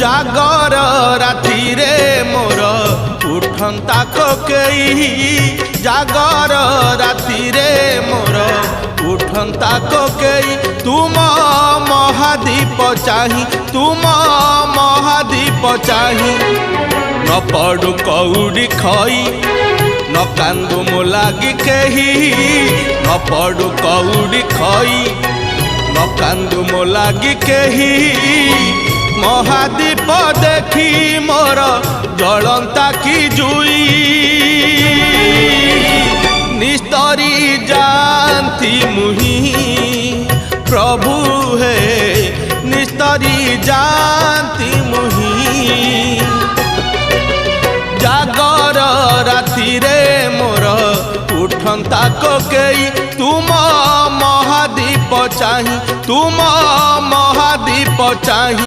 जागर राति रे मोर उठंता कोकेई जागर राति रे मोर उठंता कोकेई तुम महादीप चाही तुम महादीप चाही न पड़ू कौड़ी खई न कांदू मो लागी केही न पड़ू कौड़ी खई न कांदू मो लागी केही महादीप देखी मोर जलंता की जुई निस्तरी जानती मुही प्रभु है निस्तरी जानती मुही जागर राति रे मोर उठंता कोकेई तुम महादीप चाही तुम महादीप चाही।